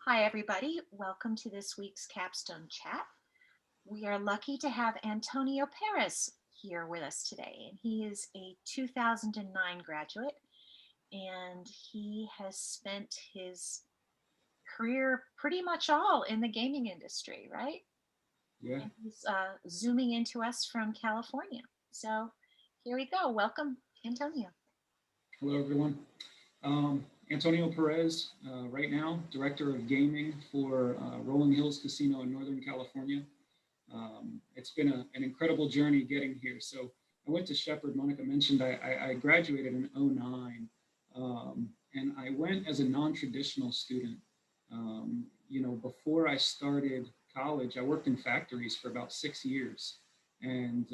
Hi, everybody. Welcome to this week's Capstone Chat. We are lucky to have Antonio Perez here with us today, and he is a 2009 graduate, and he has spent his career pretty much all in the gaming industry, right? Yeah. And he's zooming into us from California. So here we go. Welcome, Antonio. Hello, everyone. Antonio Perez, right now, Director of Gaming for Rolling Hills Casino in Northern California. It's been an incredible journey getting here. So I went to Shepherd. Monica mentioned I graduated in '09, and I went as a non-traditional student. Before I started college, I worked in factories for about 6 years. And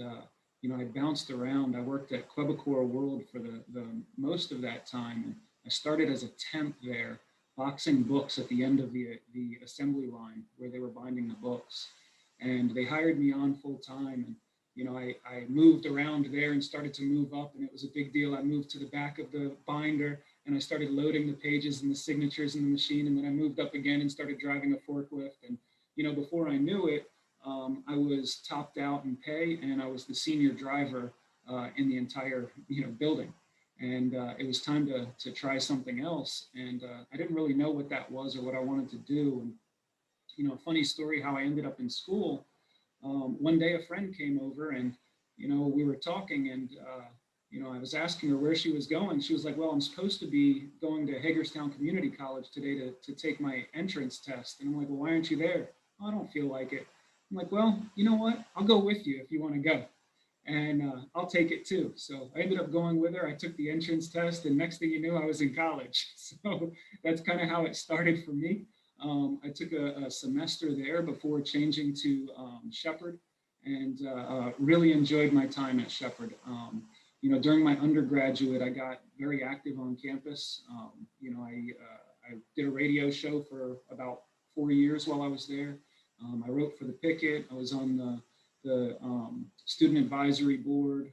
I bounced around. I worked at Quebecor World for the most of that time. And I started as a temp there, boxing books at the end of the assembly line where they were binding the books. And they hired me on full time. And I moved around there and started to move up, and it was a big deal. I moved to the back of the binder, and I started loading the pages and the signatures in the machine. And then I moved up again and started driving a forklift. And before I knew it, I was topped out in pay, and I was the senior driver in the entire building. And it was time to try something else. And I didn't really know what that was or what I wanted to do. And funny story how I ended up in school. One day a friend came over, and we were talking, and I was asking her where she was going. She was like, "Well, I'm supposed to be going to Hagerstown Community College today to take my entrance test." And I'm like, "Well, why aren't you there?" "Oh, I don't feel like it." I'm like, "Well, you know what? I'll go with you if you want to go, and I'll take it too." So I ended up going with her. I took the entrance test, and next thing you knew, I was in college. So that's kind of how it started for me. I took a semester there before changing to Shepherd, and really enjoyed my time at Shepherd. During my undergraduate, I got very active on campus. I did a radio show for about 4 years while I was there. I wrote for the Picket. I was on the student advisory board,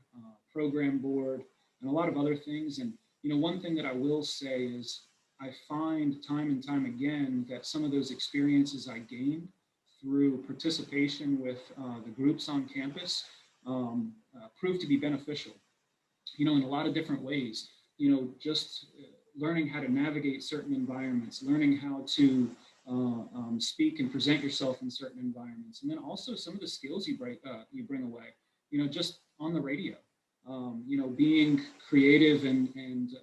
program board, and a lot of other things. And one thing that I will say is I find time and time again that some of those experiences I gained through participation with the groups on campus proved to be beneficial, in a lot of different ways. Just learning how to navigate certain environments, learning how to speak and present yourself in certain environments, and then also some of the skills you bring away. Just on the radio, being creative and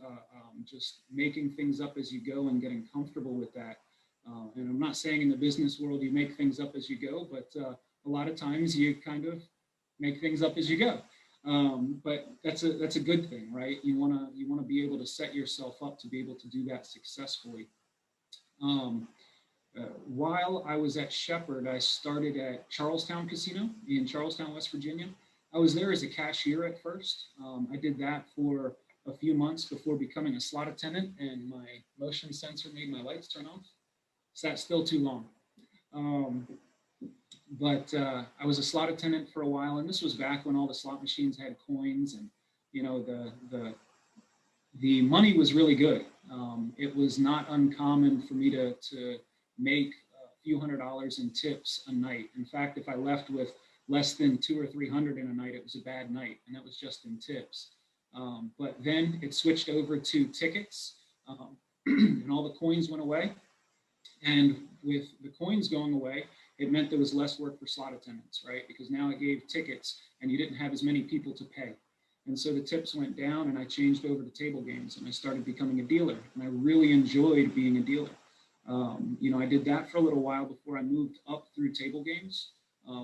just making things up as you go and getting comfortable with that. And I'm not saying in the business world you make things up as you go, but a lot of times you kind of make things up as you go. But that's a good thing, right? You wanna be able to set yourself up to be able to do that successfully. Um, while I was at Shepherd, I started at Charlestown Casino in Charlestown, West Virginia. I was there as a cashier at first. I did that for a few months before becoming a slot attendant, and my motion sensor made my lights turn off. So that's still too long. Um, but I was a slot attendant for a while, and this was back when all the slot machines had coins, and the money was really good. It was not uncommon for me to make a few $100s in tips a night. In fact, if I left with less than 200 or 300 in a night, it was a bad night, and that was just in tips. But then it switched over to tickets, and all the coins went away. And with the coins going away, it meant there was less work for slot attendants, right? Because now it gave tickets, and you didn't have as many people to pay. And so the tips went down, and I changed over to table games, and I started becoming a dealer. And I really enjoyed being a dealer. I did that for a little while before I moved up through table games.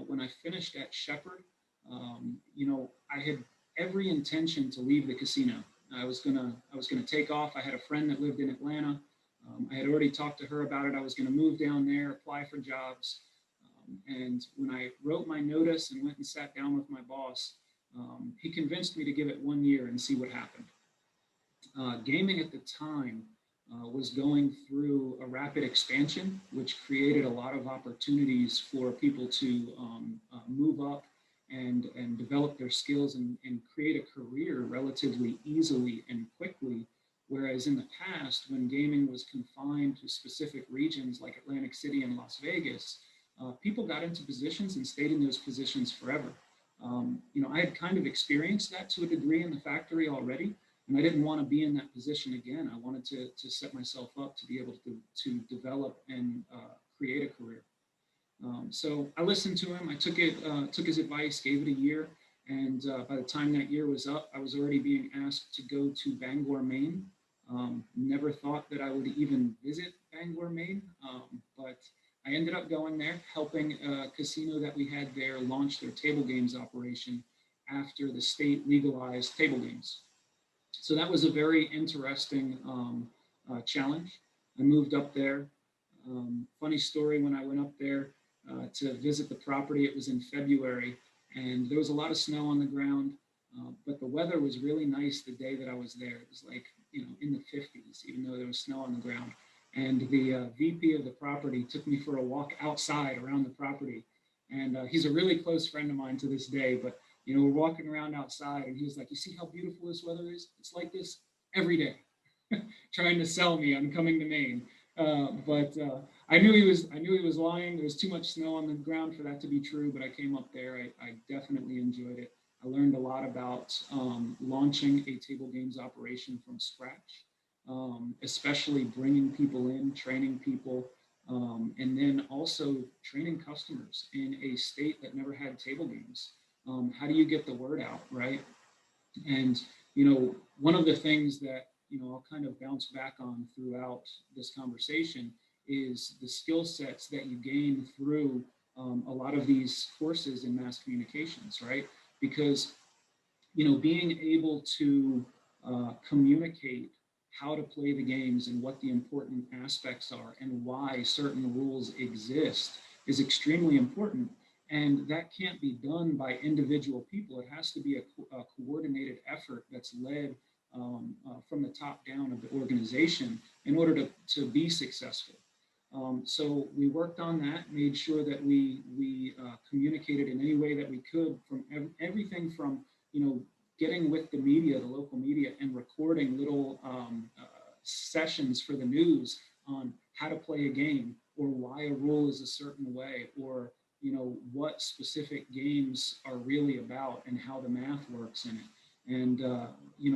When I finished at Shepherd, I had every intention to leave the casino. I was gonna take off. I had a friend that lived in Atlanta. I had already talked to her about it. I was going to move down there, apply for jobs. And when I wrote my notice and went and sat down with my boss, he convinced me to give it 1 year and see what happened. Gaming at the time was going through a rapid expansion, which created a lot of opportunities for people to move up and develop their skills and create a career relatively easily and quickly Whereas in the past, when gaming was confined to specific regions like Atlantic City and Las Vegas, people got into positions and stayed in those positions forever. I had kind of experienced that to a degree in the factory already, and I didn't want to be in that position again. I wanted to set myself up to be able to develop and create a career. So I listened to him. I took his advice, gave it a year, and by the time that year was up, I was already being asked to go to Bangor, Maine. Never thought that I would even visit Bangor, Maine, but I ended up going there, helping a casino that we had there launch their table games operation after the state legalized table games. So that was a very interesting challenge. I moved up there. Funny story, when I went up there to visit the property, it was in February, and there was a lot of snow on the ground, but the weather was really nice the day that I was there. It was like, in the 50s, even though there was snow on the ground. And the VP of the property took me for a walk outside around the property. And he's a really close friend of mine to this day, but we're walking around outside and he was like, you see how beautiful this weather is? It's like this every day, trying to sell me on coming to Maine. But I knew he was lying. There was too much snow on the ground for that to be true, but I came up there. I definitely enjoyed it. I learned a lot about launching a table games operation from scratch, especially bringing people in, training people, and then also training customers in a state that never had table games. How do you get the word out, right? And, one of the things that, I'll kind of bounce back on throughout this conversation is the skill sets that you gain through a lot of these courses in mass communications, right? Because, being able to communicate how to play the games and what the important aspects are and why certain rules exist is extremely important. And that can't be done by individual people. It has to be a coordinated effort that's led from the top down of the organization in order to be successful. So we worked on that, made sure that we communicated in any way that we could, from everything from, getting with the media, the local media, and recording little sessions for the news on how to play a game or why a rule is a certain way, or what specific games are really about and how the math works in it. And,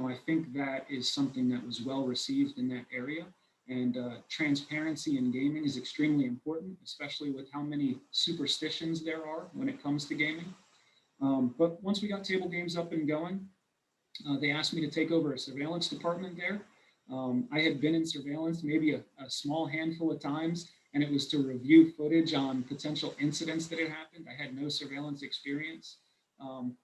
I think that is something that was well received in that area. And transparency in gaming is extremely important, especially with how many superstitions there are when it comes to gaming. But once we got table games up and going, they asked me to take over a surveillance department there. I had been in surveillance maybe a small handful of times, and it was to review footage on potential incidents that had happened. I had no surveillance experience.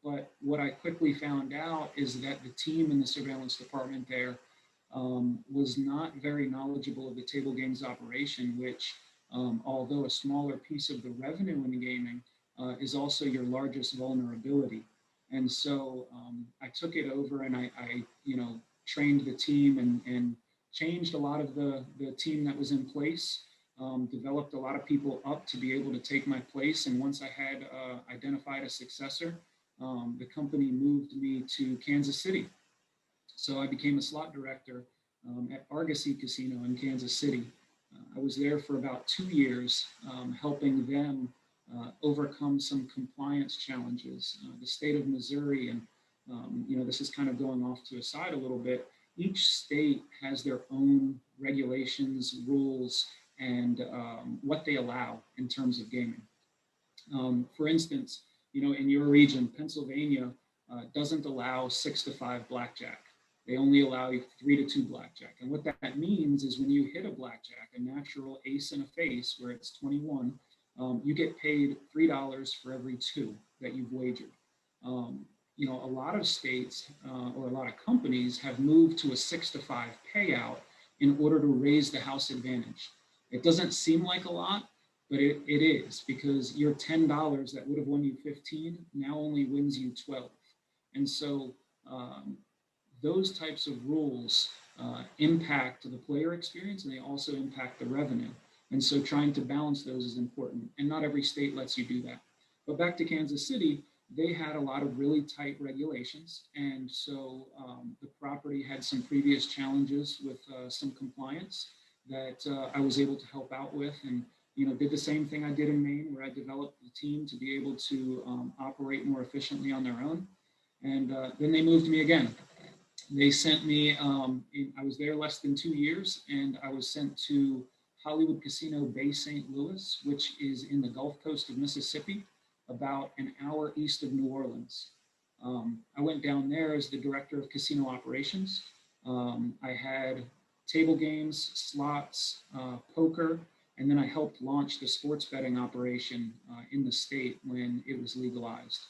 But what I quickly found out is that the team in the surveillance department there was not very knowledgeable of the table games operation, which, although a smaller piece of the revenue in gaming, is also your largest vulnerability. And so I took it over and I trained the team and changed a lot of the team that was in place, developed a lot of people up to be able to take my place. And once I had identified a successor, the company moved me to Kansas City. So I became a slot director at Argosy Casino in Kansas City. I was there for about 2 years, helping them overcome some compliance challenges. The state of Missouri, and this is kind of going off to a side a little bit, each state has their own regulations, rules, and what they allow in terms of gaming. For instance, in your region, Pennsylvania doesn't allow 6 to 5 blackjack. They only allow you 3 to 2 blackjack. And what that means is when you hit a blackjack, a natural ace in a face where it's 21, you get paid $3 for every 2 that you've wagered. A lot of states or a lot of companies have moved to a 6 to 5 payout in order to raise the house advantage. It doesn't seem like a lot, but it is, because your $10 that would have won you 15 now only wins you 12. And so those types of rules impact the player experience, and they also impact the revenue. And so trying to balance those is important, and not every state lets you do that. But back to Kansas City, they had a lot of really tight regulations. And so the property had some previous challenges with some compliance that I was able to help out with. And, did the same thing I did in Maine, where I developed the team to be able to operate more efficiently on their own. And then they moved me again. They sent me, I was there less than 2 years, and I was sent to Hollywood Casino Bay St. Louis, which is in the Gulf Coast of Mississippi, about an hour east of New Orleans. I went down there as the director of casino operations. I had table games, slots, poker, and then I helped launch the sports betting operation in the state when it was legalized.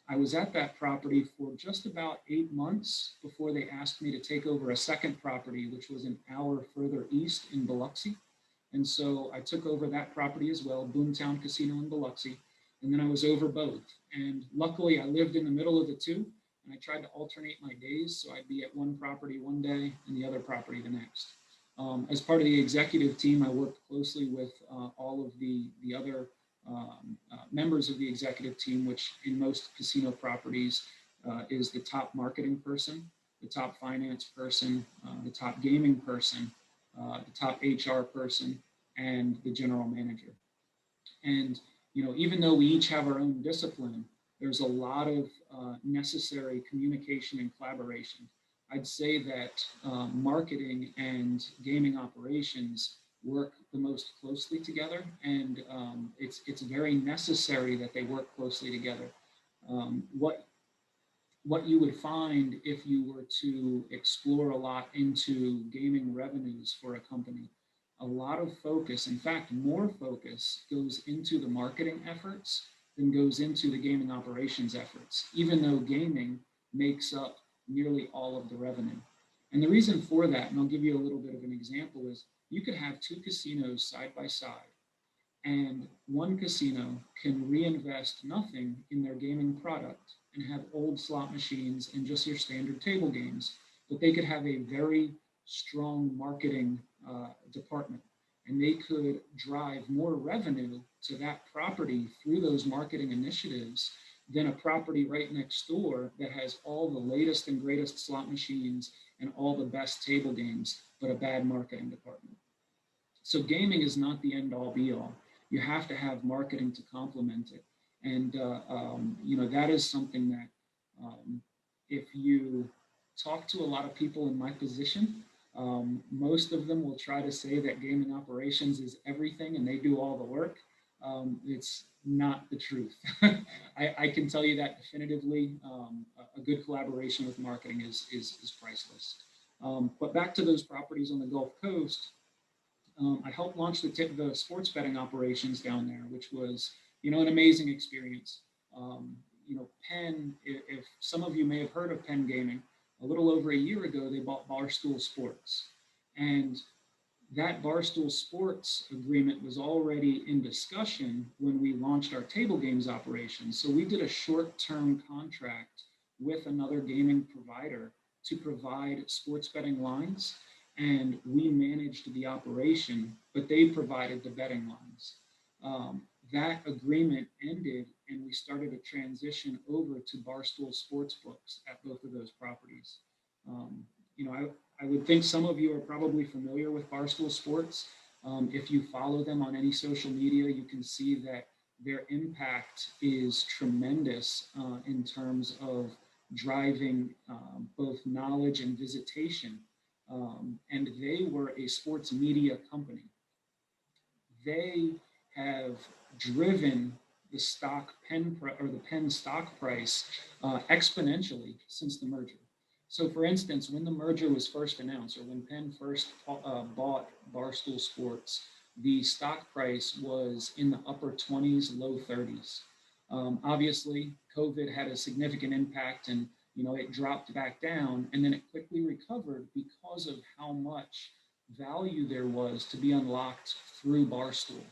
I was at that property for just about 8 months before they asked me to take over a second property, which was an hour further east in Biloxi. And so I took over that property as well, Boomtown Casino in Biloxi. And then I was over both. And luckily, I lived in the middle of the two, and I tried to alternate my days. So I'd be at one property one day and the other property the next. As part of the executive team, I worked closely with all of the other members of the executive team, which in most casino properties is the top marketing person, the top finance person, the top gaming person, the top HR person, and the general manager. And even though we each have our own discipline, there's a lot of necessary communication and collaboration. I'd say that marketing and gaming operations work the most closely together, and it's very necessary that they work closely together. What you would find if you were to explore a lot into gaming revenues for a company, a lot of focus, in fact, more focus goes into the marketing efforts than goes into the gaming operations efforts, even though gaming makes up nearly all of the revenue. And the reason for that, and I'll give you a little bit of an example, is you could have two casinos side by side, and one casino can reinvest nothing in their gaming product and have old slot machines and just your standard table games, but they could have a very strong marketing department, and they could drive more revenue to that property through those marketing initiatives than a property right next door that has all the latest and greatest slot machines and all the best table games, but a bad marketing department. So gaming is not the end all be all. You have to have marketing to complement it. And, that is something that if you talk to a lot of people in my position, most of them will try to say that gaming operations is everything and they do all the work. It's not the truth. I can tell you that definitively. A good collaboration with marketing is priceless. But back to those properties on the Gulf Coast, I helped launch the sports betting operations down there, which was, an amazing experience. Penn, if some of you may have heard of Penn Gaming, a little over a year ago, they bought Barstool Sports. And that Barstool Sports agreement was already in discussion when we launched our table games operation. So we did a short-term contract with another gaming provider to provide sports betting lines, and we managed the operation, but they provided the betting lines. That agreement ended, and we started a transition over to Barstool Sportsbooks at both of those properties. I would think some of you are probably familiar with Barstool Sports. If you follow them on any social media, you can see that their impact is tremendous in terms of driving both knowledge and visitation. And they were a sports media company. They have driven the Penn stock price exponentially since the merger. So, for instance, when the merger was first announced, or when Penn first bought Barstool Sports, the stock price was in the upper 20s, low 30s. Obviously, COVID had a significant impact, and it dropped back down, and then it quickly recovered because of how much value there was to be unlocked through Barstool.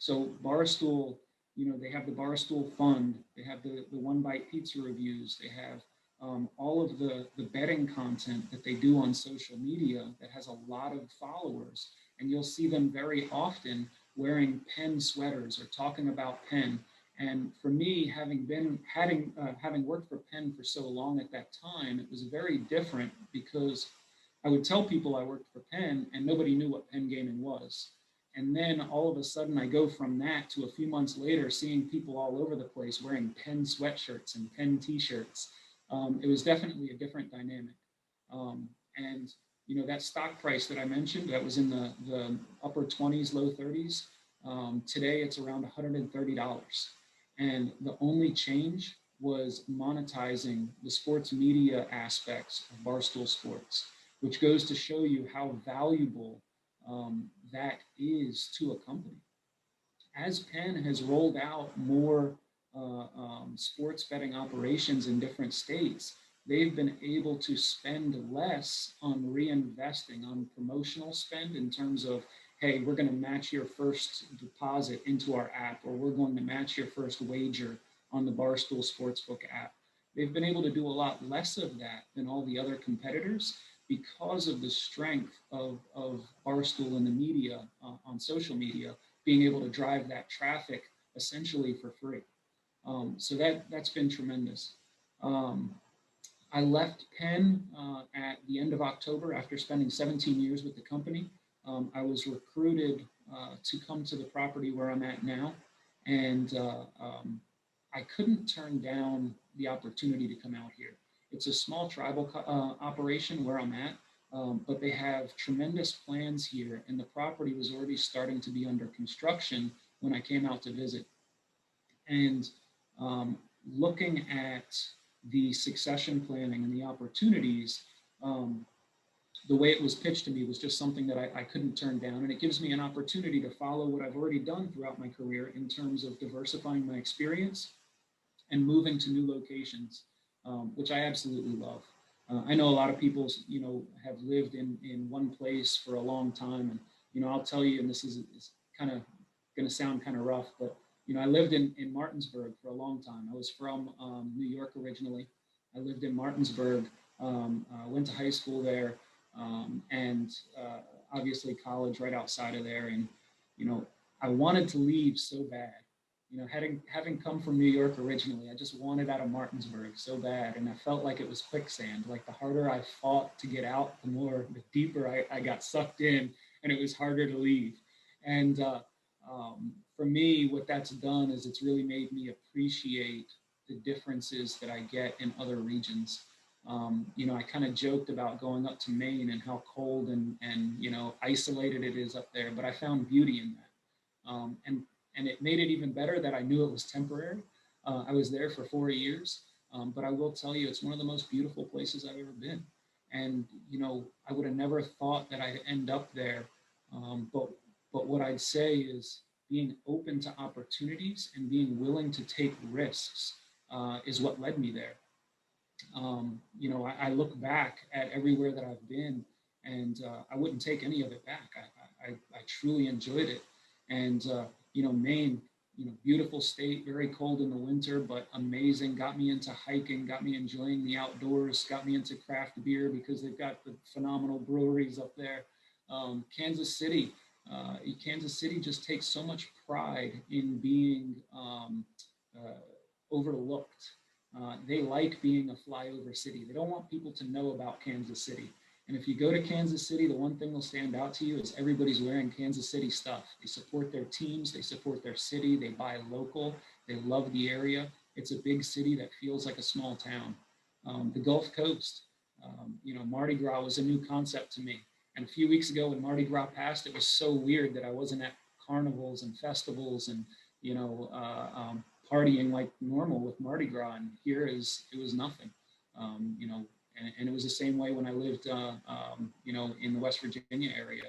So Barstool, they have the Barstool Fund, they have the One Bite Pizza reviews, they have all of the betting content that they do on social media that has a lot of followers. And you'll see them very often wearing Penn sweaters or talking about Penn. And for me, having worked for Penn for so long at that time, it was very different because I would tell people I worked for Penn and nobody knew what Penn Gaming was. And then all of a sudden I go from that to a few months later seeing people all over the place wearing Penn sweatshirts and Penn t-shirts. It was definitely a different dynamic. And that stock price that I mentioned, that was in the upper 20s, low 30s. Today it's around $130. And the only change was monetizing the sports media aspects of Barstool Sports, which goes to show you how valuable that is to a company. As Penn has rolled out more sports betting operations in different states, they've been able to spend less on reinvesting on promotional spend in terms of, hey, we're going to match your first deposit into our app, or we're going to match your first wager on the Barstool Sportsbook app. They've been able to do a lot less of that than all the other competitors because of the strength of Barstool and the media on social media being able to drive that traffic essentially for free. So that's been tremendous. I left Penn at the end of October after spending 17 years with the company. I was recruited to come to the property where I'm at now, and I couldn't turn down the opportunity to come out here. It's a small tribal operation where I'm at, but they have tremendous plans here, and the property was already starting to be under construction when I came out to visit. And looking at the succession planning and the opportunities, the way it was pitched to me was just something that I couldn't turn down. And it gives me an opportunity to follow what I've already done throughout my career in terms of diversifying my experience and moving to new locations, which I absolutely love. I know a lot of people, have lived in one place for a long time. And, I'll tell you, and this is kind of going to sound kind of rough, but, I lived in Martinsburg for a long time. I was from New York originally. I lived in Martinsburg, went to high school there, and obviously college right outside of there. And, I wanted to leave so bad. Having come from New York originally, I just wanted out of Martinsburg so bad, and I felt like it was quicksand. Like the harder I fought to get out, the deeper I got sucked in, and it was harder to leave. And for me, what that's done is it's really made me appreciate the differences that I get in other regions. I kind of joked about going up to Maine and how cold and isolated it is up there, but I found beauty in that. And it made it even better that I knew it was temporary. I was there for 4 years, but I will tell you, it's one of the most beautiful places I've ever been. And, I would have never thought that I'd end up there. But what I'd say is being open to opportunities and being willing to take risks is what led me there. I look back at everywhere that I've been, and I wouldn't take any of it back. I truly enjoyed it. And, Maine, beautiful state, very cold in the winter, but amazing. Got me into hiking, got me enjoying the outdoors, got me into craft beer because they've got the phenomenal breweries up there. Kansas City just takes so much pride in being overlooked. They like being a flyover city. They don't want people to know about Kansas City. And if you go to Kansas City, the one thing that'll stand out to you is everybody's wearing Kansas City stuff. They support their teams, they support their city, they buy local, they love the area. It's a big city that feels like a small town. The Gulf Coast, Mardi Gras was a new concept to me. And a few weeks ago when Mardi Gras passed, it was so weird that I wasn't at carnivals and festivals and, partying like normal with Mardi Gras. And it was nothing, and it was the same way when I lived, in the West Virginia area.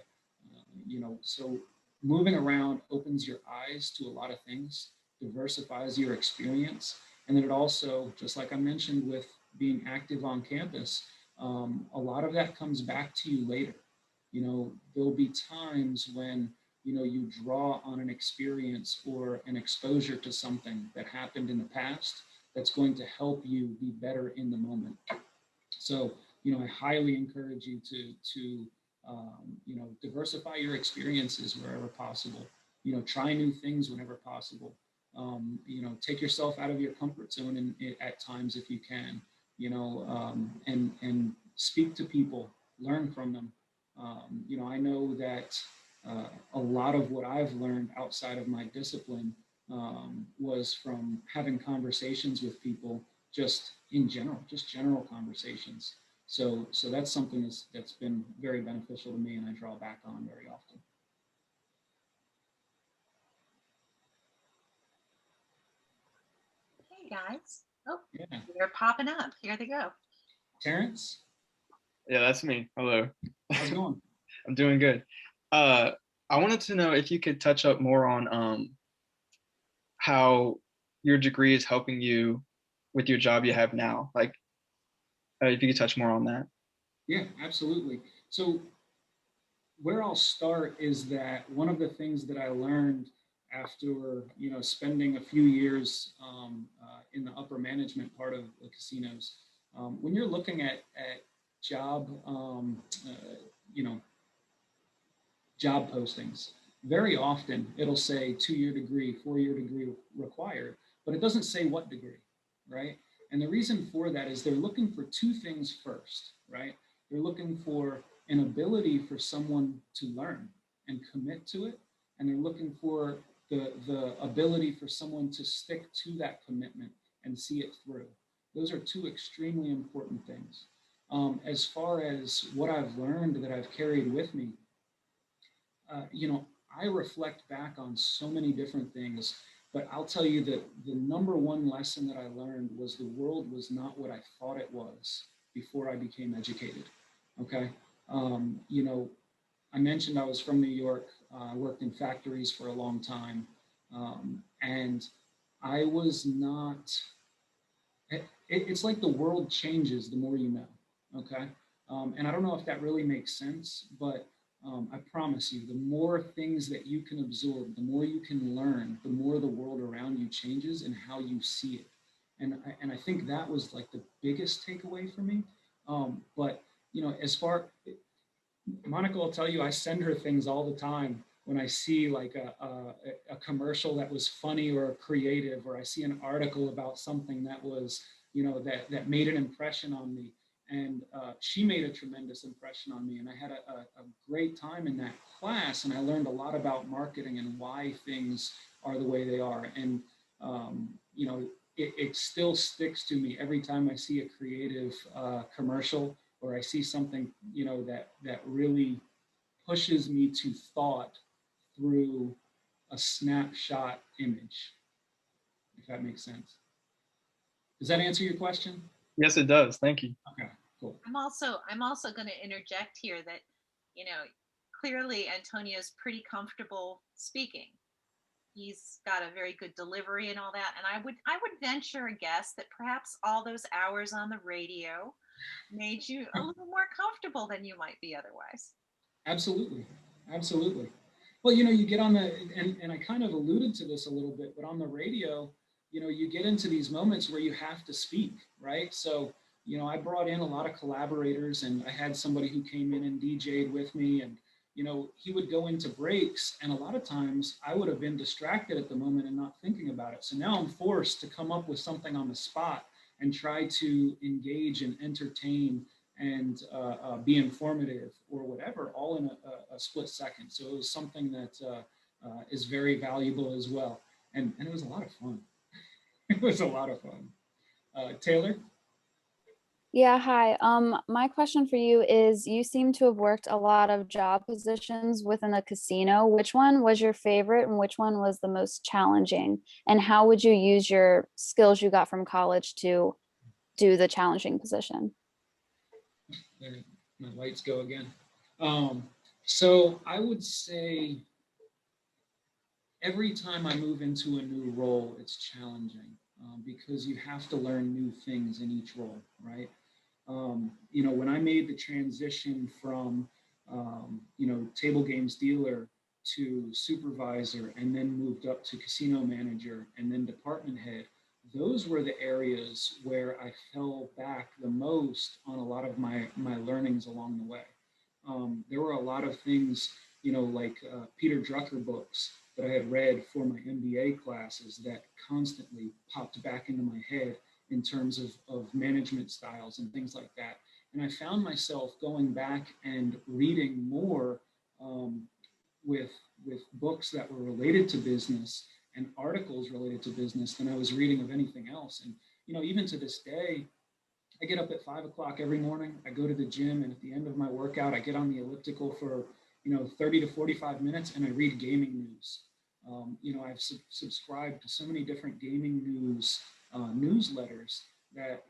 So moving around opens your eyes to a lot of things, diversifies your experience, and then it also, just like I mentioned with being active on campus, a lot of that comes back to you later. There'll be times when you draw on an experience or an exposure to something that happened in the past that's going to help you be better in the moment. So, I highly encourage you to diversify your experiences wherever possible. Try new things whenever possible. Take yourself out of your comfort zone at times if you can, and speak to people, learn from them. I know that a lot of what I've learned outside of my discipline was from having conversations with people, just in general, just general conversations. So that's something that's been very beneficial to me, and I draw back on very often. Hey guys. Oh, Yeah, they're popping up. Here they go. Terrence, Yeah, that's me. Hello. how's it going? I'm doing good. Uh, I wanted to know if you could touch up more on how your degree is helping you with your job you have now. Like, if you could touch more on that. Yeah, absolutely. So where I'll start is that one of the things that I learned after spending a few years in the upper management part of the casinos, when you're looking at job you know job postings, very often it'll say 2-year degree, 4-year degree required, but it doesn't say what degree, right? And the reason for that is they're looking for two things first, right? They're looking for an ability for someone to learn and commit to it, and they're looking for the ability for someone to stick to that commitment and see it through. Those are two extremely important things. As far as what I've learned that I've carried with me, I reflect back on so many different things, but I'll tell you that the number one lesson that I learned was the world was not what I thought it was before I became educated. Okay. Um, you know, I mentioned I was from New York. I worked in factories for a long time. And I was not, it's like the world changes the more you know. Okay. And I don't know if that really makes sense, but I promise you, the more things that you can absorb, the more you can learn, the more the world around you changes and how you see it. And I think that was like the biggest takeaway for me. But as far Monica will tell you, I send her things all the time when I see like a commercial that was funny or creative, or I see an article about something that was, that made an impression on me. And she made a tremendous impression on me. And I had a great time in that class. And I learned a lot about marketing and why things are the way they are. And, it still sticks to me every time I see a creative commercial, or I see something, that really pushes me to thought through a snapshot image, if that makes sense. Does that answer your question? Yes, it does. Thank you. Okay, cool. I'm also going to interject here that, you know, clearly Antonio's pretty comfortable speaking. He's got a very good delivery and all that. And I would venture a guess that perhaps all those hours on the radio made you a little more comfortable than you might be otherwise. Absolutely. Absolutely. Well, you get on and I kind of alluded to this a little bit, but on the radio, you get into these moments where you have to speak, right? So, I brought in a lot of collaborators, and I had somebody who came in and DJ'd with me, and, he would go into breaks, and a lot of times I would have been distracted at the moment and not thinking about it. So now I'm forced to come up with something on the spot and try to engage and entertain and be informative or whatever, all in a split second. So it was something that is very valuable as well. And it was a lot of fun. It was a lot of fun. Taylor? Yeah, hi. My question for you is, you seem to have worked a lot of job positions within a casino. Which one was your favorite and which one was the most challenging? And how would you use your skills you got from college to do the challenging position? There, my lights go again. So I would say every time I move into a new role, it's challenging because you have to learn new things in each role, right? When I made the transition from, table games dealer to supervisor, and then moved up to casino manager and then department head, those were the areas where I fell back the most on a lot of my learnings along the way. There were a lot of things, like Peter Drucker books that I had read for my MBA classes that constantly popped back into my head in terms of management styles and things like that. And I found myself going back and reading more with books that were related to business and articles related to business than I was reading of anything else. And even to this day, I get up at 5 o'clock every morning. I go to the gym, and at the end of my workout, I get on the elliptical for 30 to 45 minutes, and I read gaming news. I've subscribed to so many different gaming news newsletters that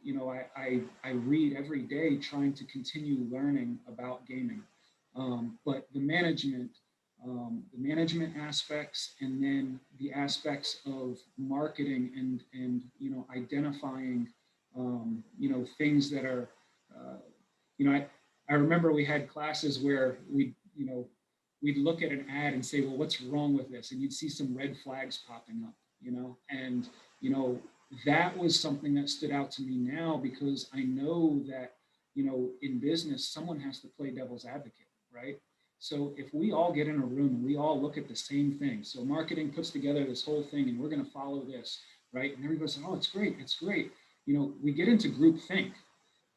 I read every day, trying to continue learning about gaming. But the management aspects, and then the aspects of marketing and identifying things that are I remember we had classes where we'd look at an ad and say, well, what's wrong with this? And you'd see some red flags popping up, and that was something that stood out to me now, because I know that in business someone has to play devil's advocate, right? So if we all get in a room and we all look at the same thing, so marketing puts together this whole thing and we're going to follow this, right? And everybody says, oh, it's great, it's great. We get into group think.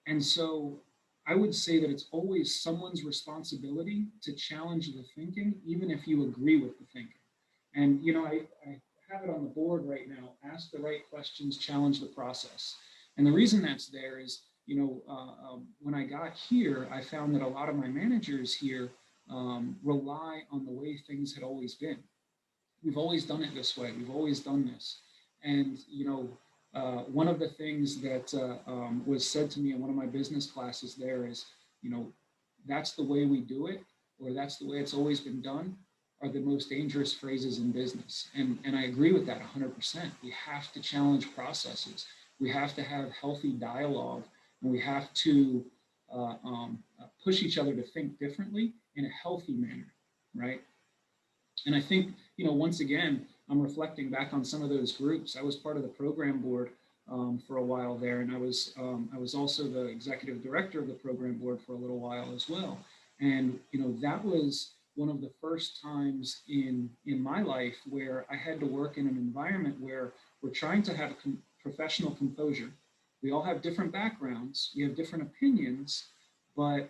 And so I would say that it's always someone's responsibility to challenge the thinking, even if you agree with the thinking. And, I have it on the board right now: ask the right questions, challenge the process. And the reason that's there is, when I got here, I found that a lot of my managers here rely on the way things had always been. We've always done it this way. We've always done this. And, one of the things that was said to me in one of my business classes there is, that's the way we do it, or that's the way it's always been done, are the most dangerous phrases in business. And I agree with that 100%. We have to challenge processes. We have to have healthy dialogue, and we have to push each other to think differently in a healthy manner, right? And I think, once again, I'm reflecting back on some of those groups. I was part of the program board for a while there, and I was also the executive director of the program board for a little while as well. And that was one of the first times in my life where I had to work in an environment where we're trying to have a professional composure. We all have different backgrounds, we have different opinions, but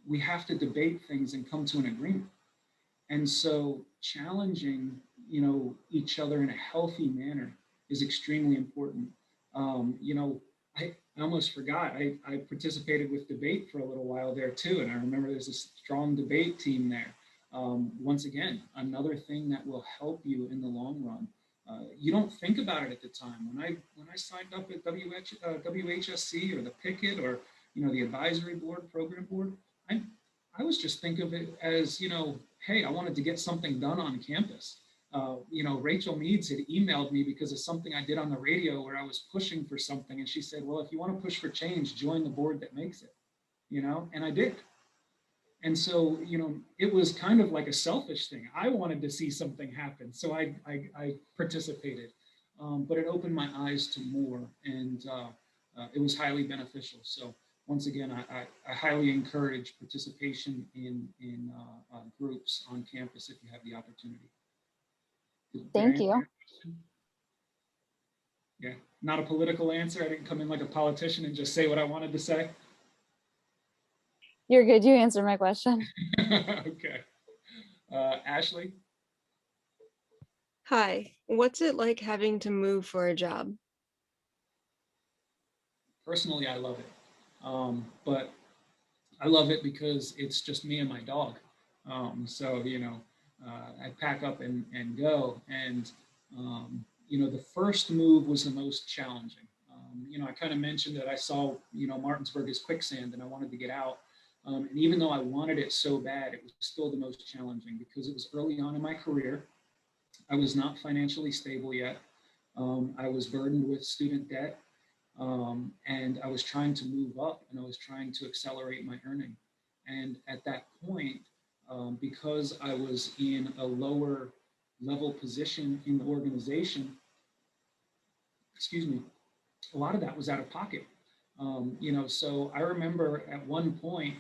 we have to debate things and come to an agreement. And so challenging, each other in a healthy manner is extremely important. I almost forgot, I participated with debate for a little while there too. And I remember there's a strong debate team there. Once again, another thing that will help you in the long run. You don't think about it at the time. When I signed up at WHSC or the Picket or, the advisory board, program board, I was just thinking of it as, hey, I wanted to get something done on campus. Rachel Meads had emailed me because of something I did on the radio where I was pushing for something. And she said, well, if you want to push for change, join the board that makes it, and I did. And so, it was kind of like a selfish thing. I wanted to see something happen. So I participated, but it opened my eyes to more, and it was highly beneficial. So once again, I highly encourage participation in groups on campus if you have the opportunity. Thank you. Yeah, not a political answer. I didn't come in like a politician and just say what I wanted to say. You're good. You answered my question. Okay. Ashley? Hi, what's it like having to move for a job? Personally, I love it. But I love it because it's just me and my dog. So, I pack up and go. And, the first move was the most challenging. I kind of mentioned that I saw, Martinsburg as quicksand and I wanted to get out. And even though I wanted it so bad, it was still the most challenging because it was early on in my career. I was not financially stable yet. I was burdened with student debt. And I was trying to move up and I was trying to accelerate my earning. And at that point, because I was in a lower level position in the organization, a lot of that was out of pocket. So I remember at one point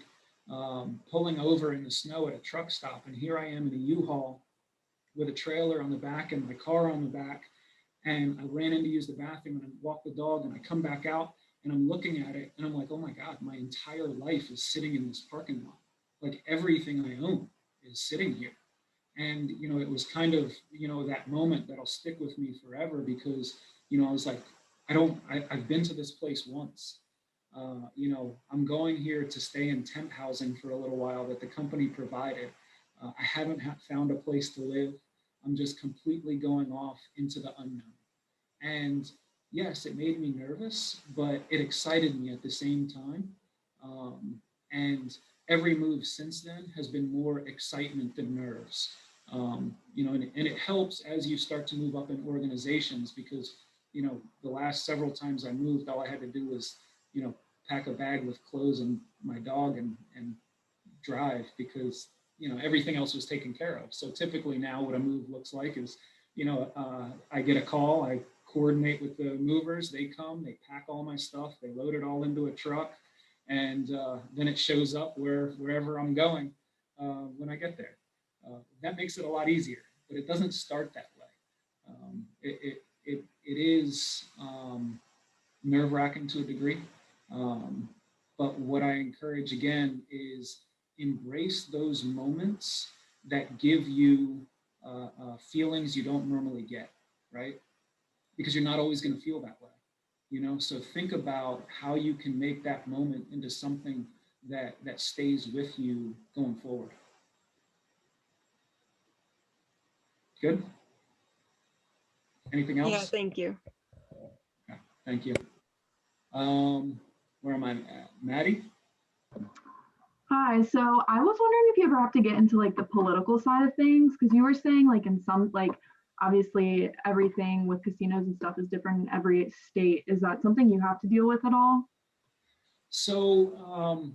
pulling over in the snow at a truck stop, and here I am in a U-Haul with a trailer on the back and my car on the back. And I ran in to use the bathroom and I walk the dog and I come back out and I'm looking at it and I'm like, oh my God, my entire life is sitting in this parking lot. Like everything I own is sitting here. And, it was kind of, that moment that'll stick with me forever because, I was like, I've been to this place once. I'm going here to stay in tent housing for a little while that the company provided. I haven't found a place to live. I'm just completely going off into the unknown. And yes, it made me nervous, but it excited me at the same time. And every move since then has been more excitement than nerves. And it helps as you start to move up in organizations because, the last several times I moved, all I had to do was, pack a bag with clothes and my dog and drive because, everything else was taken care of. So typically now what a move looks like is, I get a call, I coordinate with the movers, they come, they pack all my stuff, they load it all into a truck, and then it shows up wherever I'm going when I get there. That makes it a lot easier, but it doesn't start that way. It is nerve-wracking to a degree, but what I encourage again is embrace those moments that give you feelings you don't normally get, right? Because you're not always going to feel that way, So think about how you can make that moment into something that stays with you going forward. Good. Anything else? Yeah, thank you. Okay, thank you. Where am I at? Maddie? Hi, so I was wondering if you ever have to get into like the political side of things, because you were saying like in some, like obviously everything with casinos and stuff is different in every state. Is that something you have to deal with at all? So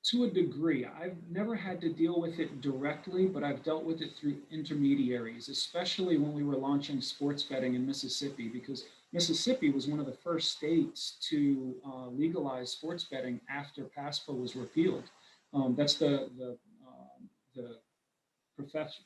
to a degree, I've never had to deal with it directly, but I've dealt with it through intermediaries, especially when we were launching sports betting in Mississippi, because Mississippi was one of the first states to legalize sports betting after PASPA was repealed. That's the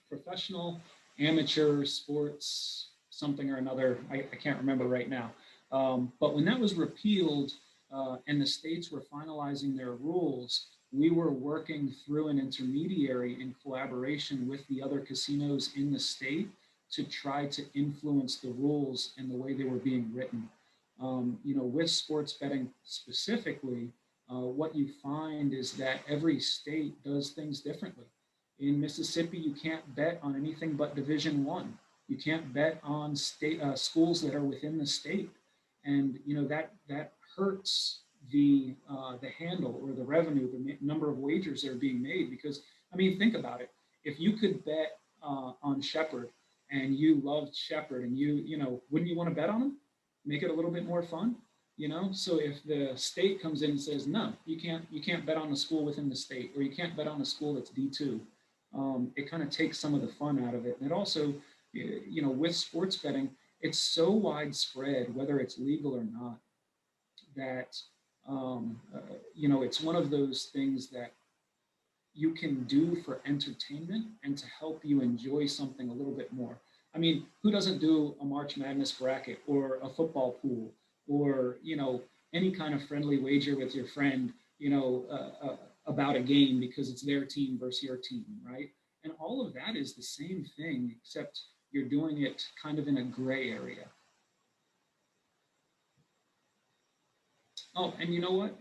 professional amateur sports something or another. I can't remember right now. But when that was repealed and the states were finalizing their rules, we were working through an intermediary in collaboration with the other casinos in the state to try to influence the rules and the way they were being written. With sports betting specifically, what you find is that every state does things differently. In Mississippi, you can't bet on anything but Division I. You can't bet on state schools that are within the state, and that hurts the handle or the revenue, the number of wagers that are being made. Because think about it: if you could bet on Shepherd and you loved Shepherd, and wouldn't you want to bet on him? Make it a little bit more fun. So if the state comes in and says, no, you can't bet on a school within the state, or you can't bet on a school that's D2, it kind of takes some of the fun out of it. And it also, with sports betting, it's so widespread, whether it's legal or not, that, it's one of those things that you can do for entertainment and to help you enjoy something a little bit more. Who doesn't do a March Madness bracket or a football pool or, any kind of friendly wager with your friend, about a game because it's their team versus your team, right? And all of that is the same thing, except you're doing it kind of in a gray area. Oh, and you know what?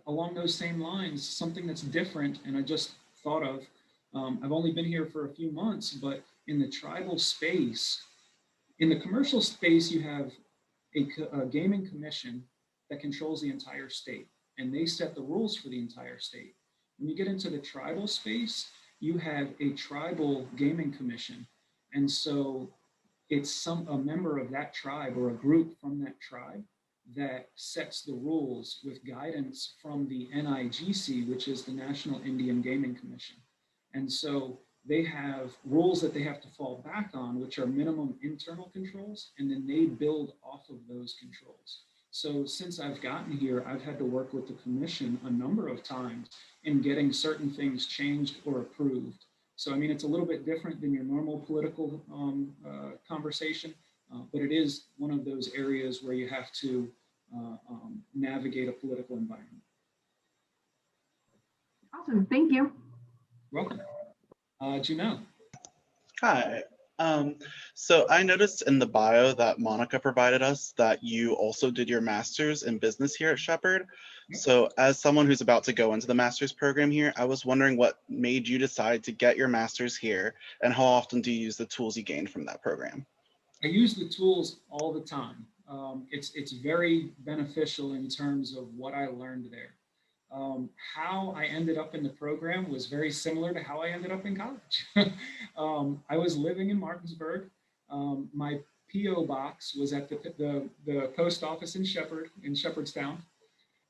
Along those same lines, something that's different, and I just thought of, I've only been here for a few months, but in the tribal space, in the commercial space, you have a gaming commission that controls the entire state, and they set the rules for the entire state. When you get into the tribal space, you have a tribal gaming commission, and so it's a member of that tribe or a group from that tribe that sets the rules with guidance from the NIGC, which is the National Indian Gaming Commission. And so they have rules that they have to fall back on, which are minimum internal controls, and then they build off of those controls. So since I've gotten here, I've had to work with the commission a number of times in getting certain things changed or approved. So, I mean, it's a little bit different than your normal political conversation, but it is one of those areas where you have to navigate a political environment. Awesome. Thank you. Welcome. Janelle. Hi. So I noticed in the bio that Monica provided us that you also did your master's in business here at Shepherd. So as someone who's about to go into the master's program here, I was wondering what made you decide to get your master's here, and how often do you use the tools you gained from that program? I use the tools all the time. It's very beneficial in terms of what I learned there. How I ended up in the program was very similar to how I ended up in college. I was living in Martinsburg. My PO box was at the post office in Shepherdstown,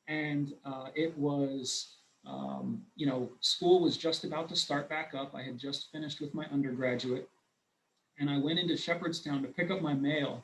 and it was, school was just about to start back up. I had just finished with my undergraduate, and I went into Shepherdstown to pick up my mail,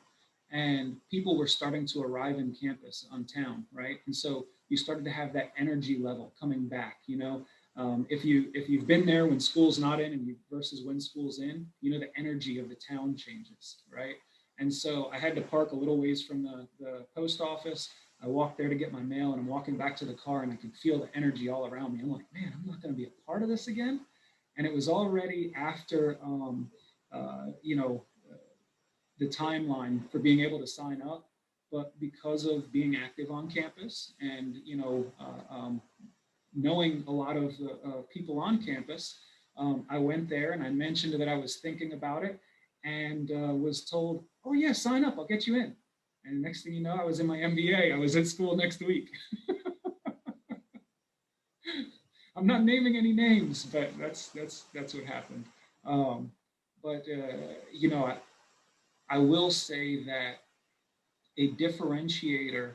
and people were starting to arrive in campus on town, right? And so you started to have that energy level coming back. If you've been there when school's not in and versus when school's in, the energy of the town changes, right? And so I had to park a little ways from the post office. I walked there to get my mail, and I'm walking back to the car, and I could feel the energy all around me. I'm like, man, I'm not going to be a part of this again. And it was already after, the timeline for being able to sign up, but because of being active on campus and knowing a lot of people on campus, I went there and I mentioned that I was thinking about it, and was told, "Oh yeah, sign up, I'll get you in." And next thing you know, I was in my MBA. I was at school next week. I'm not naming any names, but that's what happened. I will say that a differentiator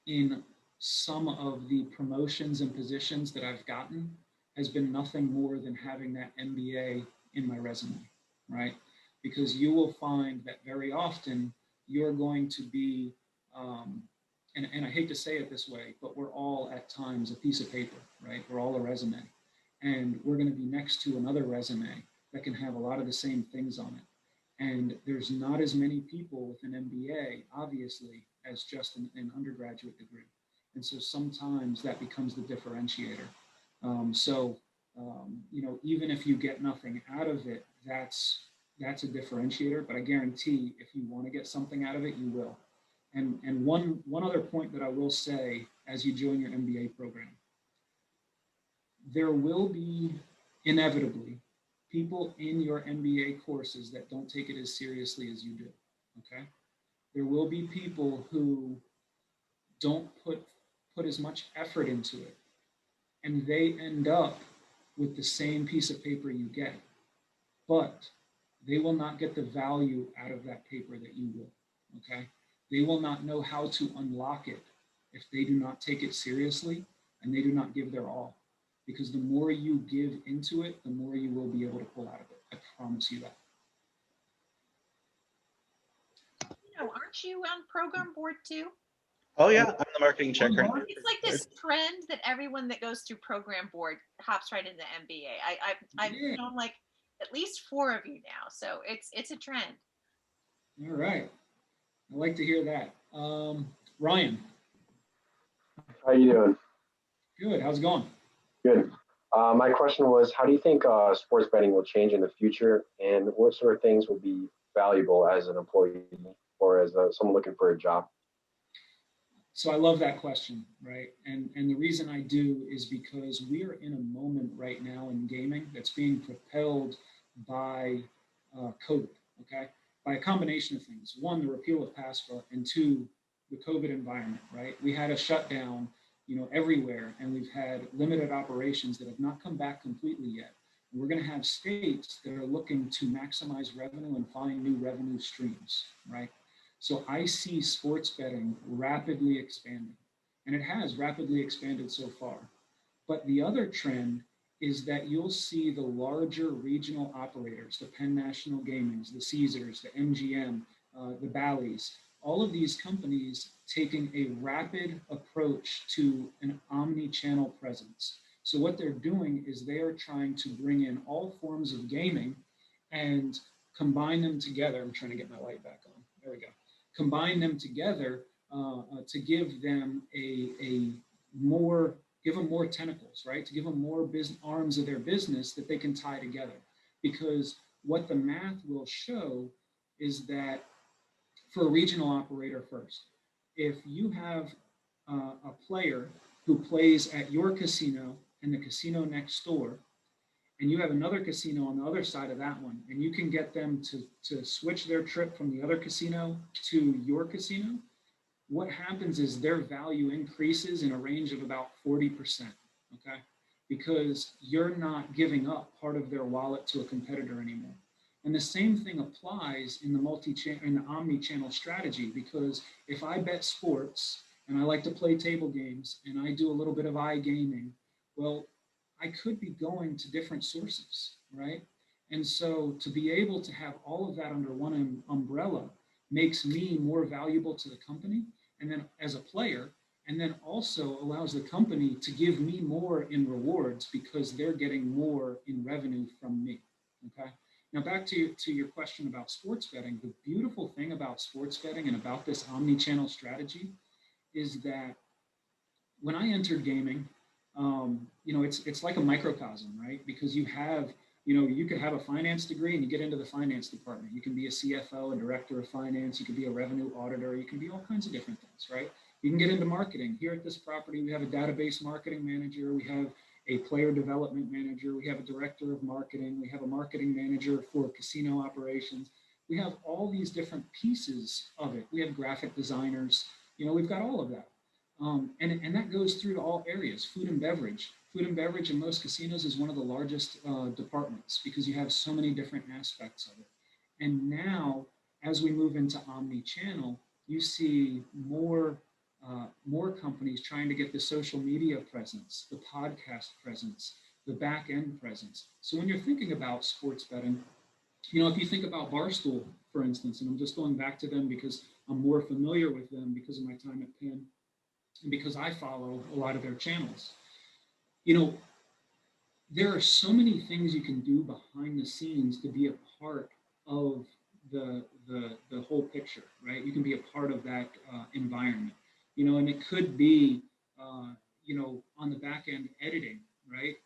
in some of the promotions and positions that I've gotten has been nothing more than having that MBA in my resume, right? Because you will find that very often you're going to be, and I hate to say it this way, but we're all at times a piece of paper, right? We're all a resume. And we're going to be next to another resume that can have a lot of the same things on it. And there's not as many people with an MBA, obviously, as just an undergraduate degree. And so sometimes that becomes the differentiator. Even if you get nothing out of it, that's a differentiator. But I guarantee if you want to get something out of it, you will. And one other point that I will say as you join your MBA program, there will be inevitably people in your MBA courses that don't take it as seriously as you do, okay? There will be people who don't put as much effort into it, and they end up with the same piece of paper you get, but they will not get the value out of that paper that you will, okay? They will not know how to unlock it if they do not take it seriously and they do not give their all. Because the more you give into it, the more you will be able to pull out of it. I promise you that. Aren't you on program board too? Oh yeah, I'm the marketing chair currently. It's like this trend that everyone that goes through program board hops right into MBA. I've known like at least 4 of you now, so it's a trend. All right, I like to hear that. Ryan. How you doing? Good. How's it going? Good. My question was, how do you think sports betting will change in the future, and what sort of things will be valuable as an employee or as someone looking for a job? So I love that question, right? And the reason I do is because we are in a moment right now in gaming that's being propelled by COVID, okay? By a combination of things. 1, the repeal of PASPA, and 2, the COVID environment, right? We had a shutdown everywhere, and we've had limited operations that have not come back completely yet. And we're going to have states that are looking to maximize revenue and find new revenue streams, right? So I see sports betting rapidly expanding, and it has rapidly expanded so far. But the other trend is that you'll see the larger regional operators, the Penn National Gamings, the Caesars, the MGM, the Bally's, all of these companies taking a rapid approach to an omni-channel presence. So what they're doing is they are trying to bring in all forms of gaming and combine them together. I'm trying to get my light back on. There we go. Combine them together to give them give them more tentacles, right? To give them more arms of their business that they can tie together. Because what the math will show is that for a regional operator first, if you have a player who plays at your casino and the casino next door, and you have another casino on the other side of that one, and you can get them to switch their trip from the other casino to your casino, what happens is their value increases in a range of about 40%, okay? Because you're not giving up part of their wallet to a competitor anymore. And the same thing applies in the omni-channel strategy, because if I bet sports and I like to play table games and I do a little bit of iGaming, well, I could be going to different sources, right? And so to be able to have all of that under one umbrella makes me more valuable to the company, and then as a player, and then also allows the company to give me more in rewards because they're getting more in revenue from me, okay? Now back to your question about sports betting, the beautiful thing about sports betting and about this omni-channel strategy is that when I entered gaming, it's like a microcosm, right? Because you could have a finance degree and you get into the finance department. You can be a CFO, a director of finance. You could be a revenue auditor. You can be all kinds of different things, right? You can get into marketing. Here at this property, we have a database marketing manager. We have a player development manager. We have a director of marketing. We have a marketing manager for casino operations. We have all these different pieces of it. We have graphic designers. We've got all of that. And that goes through to all areas. Food and beverage. Food and beverage in most casinos is one of the largest departments because you have so many different aspects of it. And now, as we move into omni-channel, you see more companies trying to get the social media presence, the podcast presence, the back end presence. So when you're thinking about sports betting, if you think about Barstool, for instance, and I'm just going back to them because I'm more familiar with them because of my time at Penn, and because I follow a lot of their channels. There are so many things you can do behind the scenes to be a part of the whole picture, right? You can be a part of that environment, and it could be, on the back end editing, right?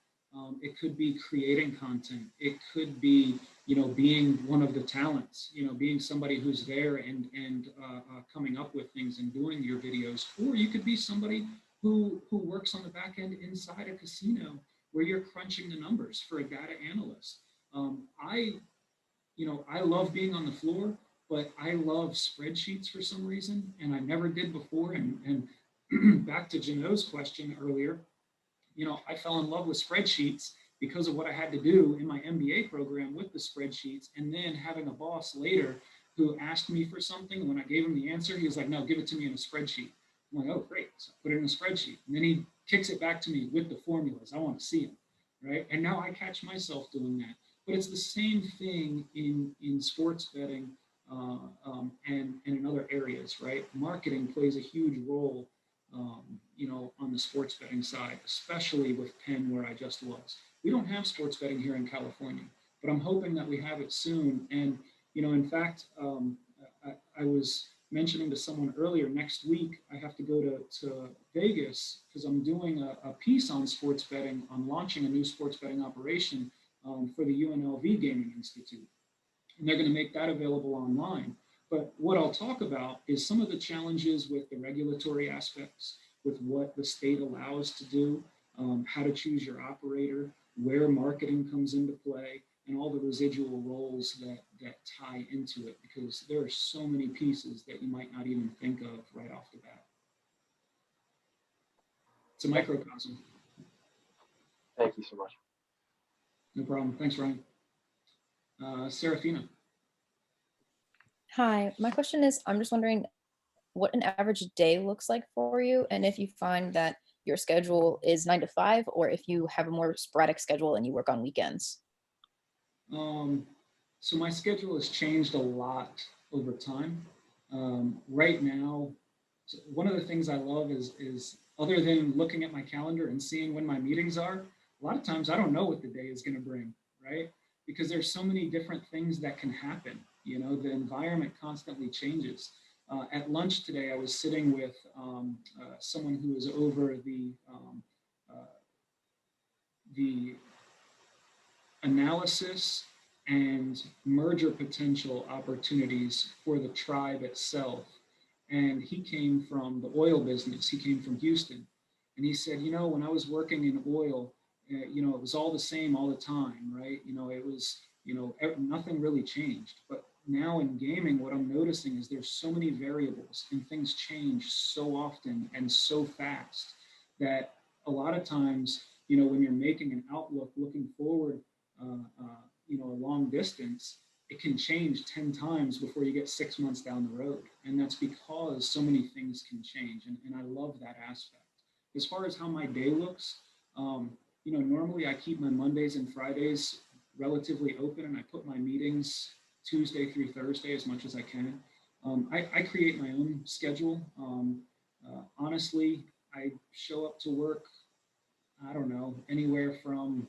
It could be creating content. It could be, being one of the talents, being somebody who's there and coming up with things and doing your videos. Or you could be somebody who works on the back end inside a casino where you're crunching the numbers for a data analyst. I love being on the floor, but I love spreadsheets for some reason, and I never did before. And back to Janot's question earlier, I fell in love with spreadsheets because of what I had to do in my MBA program with the spreadsheets, and then having a boss later who asked me for something. And when I gave him the answer, he was like, no, give it to me in a spreadsheet. I'm like, oh, great. So I put it in a spreadsheet. And then he kicks it back to me with the formulas. I want to see them, right? And now I catch myself doing that. But it's the same thing in sports betting and in other areas, right? Marketing plays a huge role on the sports betting side, especially with Penn, where I just was. We don't have sports betting here in California, but I'm hoping that we have it soon. And, in fact, I was mentioning to someone earlier, next week, I have to go to Vegas because I'm doing a piece on sports betting, on launching a new sports betting operation for the UNLV Gaming Institute. And they're going to make that available online. But what I'll talk about is some of the challenges with the regulatory aspects, with what the state allows to do, how to choose your operator, where marketing comes into play, and all the residual roles that tie into it, because there are so many pieces that you might not even think of right off the bat. It's a microcosm. Thank you so much. No problem. Thanks, Ryan. Serafina. Hi, my question is, I'm just wondering what an average day looks like for you, and if you find that your schedule is 9 to 5, or if you have a more sporadic schedule and you work on weekends. So my schedule has changed a lot over time. Right now, one of the things I love is other than looking at my calendar and seeing when my meetings are, a lot of times I don't know what the day is going to bring, right? Because there's so many different things that can happen. You know, the environment constantly changes. At lunch today, I was sitting with someone who was over the analysis and merger potential opportunities for the tribe itself. And he came from the oil business. He came from Houston. And he said, you know, when I was working in oil, you know, it was all the same all the time, right? You know, it was, you know, nothing really changed. But now in gaming, what I'm noticing is there's so many variables and things change so often and so fast that a lot of times, you know, when you're making an outlook looking forward, you know, a long distance, it can change 10 times before you get 6 months down the road. And that's because so many things can change. And I love that aspect. As far as how my day looks, you know, normally I keep my Mondays and Fridays relatively open, and I put my meetings Tuesday through Thursday as much as I can. I create my own schedule. Honestly, I show up to work, I don't know, anywhere from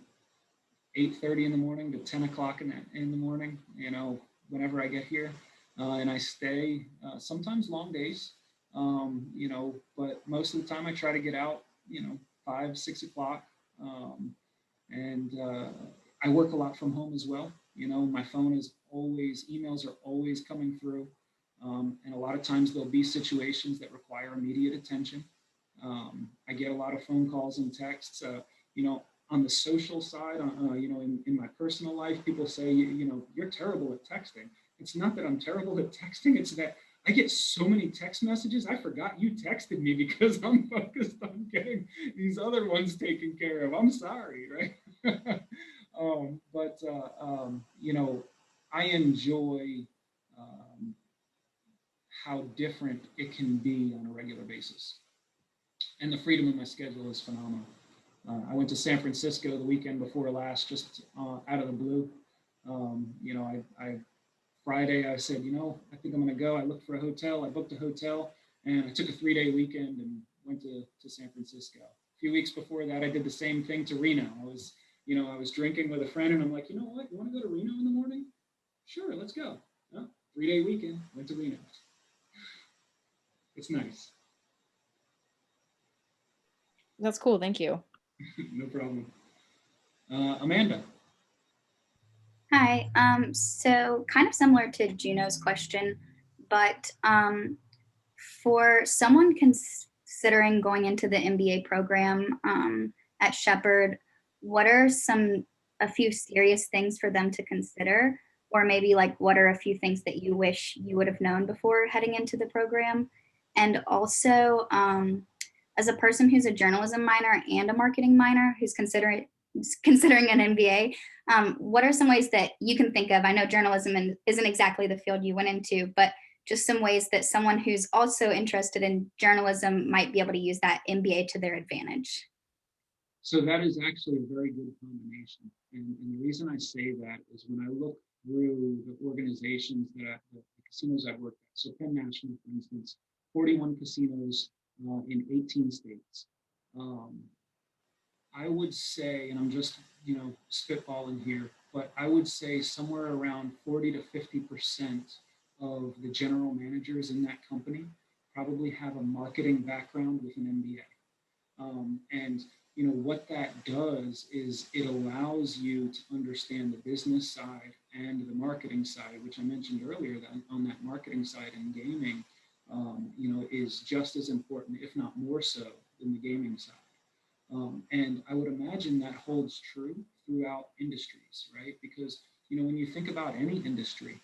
8:30 in the morning to 10 o'clock in the morning, you know, whenever I get here. And I stay sometimes long days, you know, but most of the time I try to get out, you know, 5, 6 o'clock. And I work a lot from home as well. You know, my phone is always, emails are always coming through. And a lot of times there'll be situations that require immediate attention. I get a lot of phone calls and texts, you know, on the social side, you know, in my personal life, people say, you know, you're terrible at texting. It's not that I'm terrible at texting. It's that I get so many text messages. I forgot you texted me because I'm focused on getting these other ones taken care of. I'm sorry, right? But you know, I enjoy how different it can be on a regular basis. And the freedom of my schedule is phenomenal. I went to San Francisco the weekend before last, just out of the blue. You know, I Friday I said, you know, I think I'm going to go. I looked for a hotel. I booked a hotel, and I took a 3-day weekend and went to San Francisco. A few weeks before that, I did the same thing to Reno. I was drinking with a friend, and I'm like, you know what? You want to go to Reno in the morning? Sure, let's go. 3-day weekend, went to Reno. It's nice. That's cool. Thank you. No problem. Amanda. Hi. So kind of similar to Juno's question, but for someone considering going into the MBA program at Shepherd, what are a few serious things for them to consider? Or maybe like, what are a few things that you wish you would have known before heading into the program? And also, as a person who's a journalism minor and a marketing minor who's considering an MBA, what are some ways that you can think of? I know journalism isn't exactly the field you went into, but just some ways that someone who's also interested in journalism might be able to use that MBA to their advantage. So that is actually a very good combination. And the reason I say that is when I look through the organizations the casinos I've worked at, so Penn National, for instance, 41 casinos in 18 states. I would say, and I'm just, you know, spitballing here, but I would say somewhere around 40 to 50% of the general managers in that company probably have a marketing background with an MBA. And, you know, what that does is it allows you to understand the business side and the marketing side, which I mentioned earlier, that on that marketing side in gaming, you know, is just as important, if not more so, than the gaming side. And I would imagine that holds true throughout industries, right? Because, you know, when you think about any industry,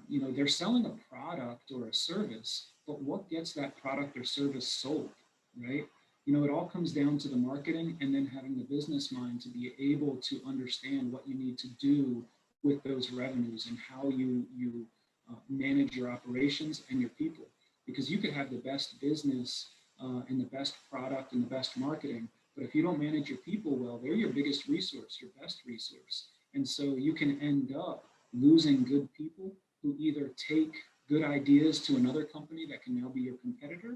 you know, they're selling a product or a service, but what gets that product or service sold, right? You know, it all comes down to the marketing and then having the business mind to be able to understand what you need to do with those revenues and how you manage your operations and your people. Because you could have the best business and the best product and the best marketing, but if you don't manage your people well, they're your biggest resource, your best resource. And so you can end up losing good people who either take good ideas to another company that can now be your competitor,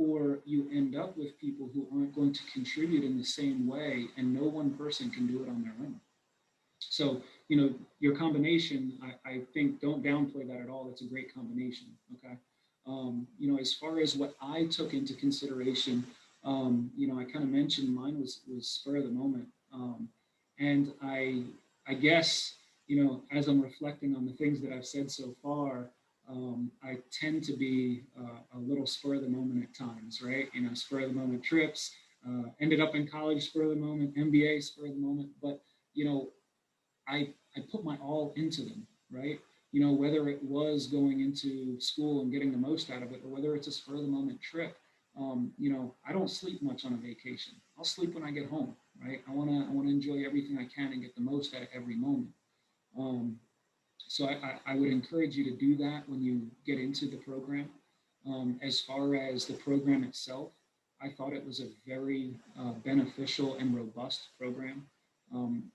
or you end up with people who aren't going to contribute in the same way, and no one person can do it on their own. So, your combination, I think, don't downplay that at all. That's a great combination. Okay. As far as what I took into consideration, I kind of mentioned mine was spur of the moment. And I guess, as I'm reflecting on the things that I've said so far, I tend to be a little spur of the moment at times, right? Spur of the moment trips, ended up in college, spur of the moment, MBA, spur of the moment. But, I put my all into them, right? Whether it was going into school and getting the most out of it, or whether it's a spur of the moment trip, I don't sleep much on a vacation. I'll sleep when I get home, right? I want to enjoy everything I can and get the most out of every moment. So I would encourage you to do that when you get into the program. As far as the program itself, I thought it was a very beneficial and robust program.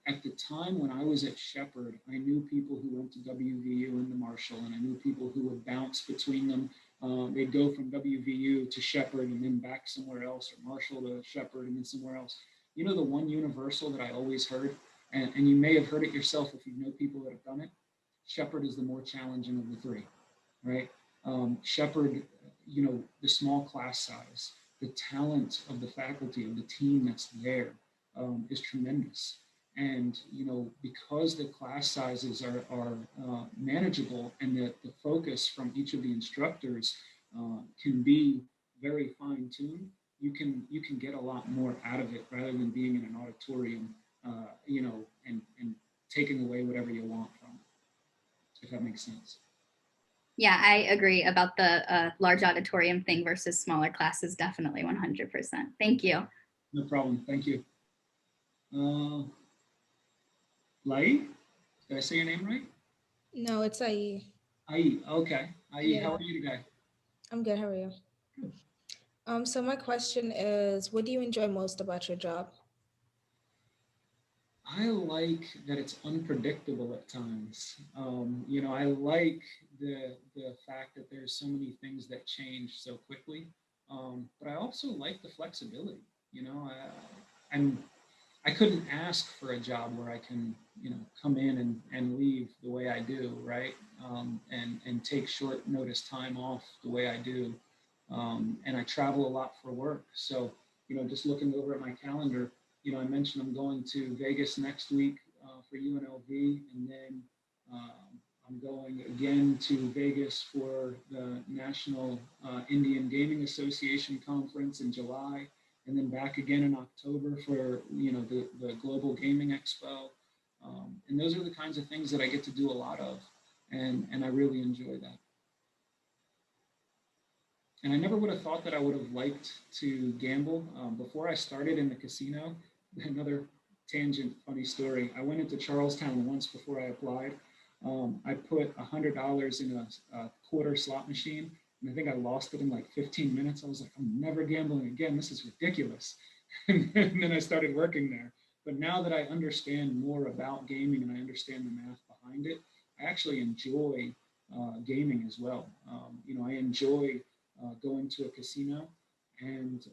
At the time when I was at Shepherd, I knew people who went to WVU and the Marshall, and I knew people who would bounce between them. They'd go from WVU to Shepherd and then back somewhere else, or Marshall to Shepherd and then somewhere else. The one universal that I always heard, and you may have heard it yourself if you know people that have done it, Shepherd is the more challenging of the three, right? Shepherd, the small class size, the talent of the faculty, of the team that's there, is tremendous. And, because the class sizes are manageable, and the focus from each of the instructors can be very fine-tuned, you can get a lot more out of it rather than being in an auditorium, and taking away whatever you want from it, if that makes sense. Yeah, I agree about the large auditorium thing versus smaller classes. Definitely 100%. Thank you. No problem. Thank you. Lai? Did I say your name right? No, it's Ai. Ai, okay. Ai, Yeah. How are you today? I'm good. How are you? Good. So my question is, what do you enjoy most about your job? I like that it's unpredictable at times. I like the fact that there's so many things that change so quickly. But I also like the flexibility. I couldn't ask for a job where I can, come in and leave the way I do, right? And take short notice time off the way I do. And I travel a lot for work. So, just looking over at my calendar, I mentioned I'm going to Vegas next week for UNLV, and then I'm going again to Vegas for the National Indian Gaming Association Conference in July, and then back again in October for the Global Gaming Expo. And those are the kinds of things that I get to do a lot of, and I really enjoy that. And I never would have thought that I would have liked to gamble. Before I started in the casino, another tangent, funny story. I went into Charlestown once before I applied. I put $100 in a quarter slot machine, and I think I lost it in like 15 minutes. I was like, I'm never gambling again. This is ridiculous. And then I started working there. But now that I understand more about gaming and I understand the math behind it, I actually enjoy gaming as well. I enjoy going to a casino and,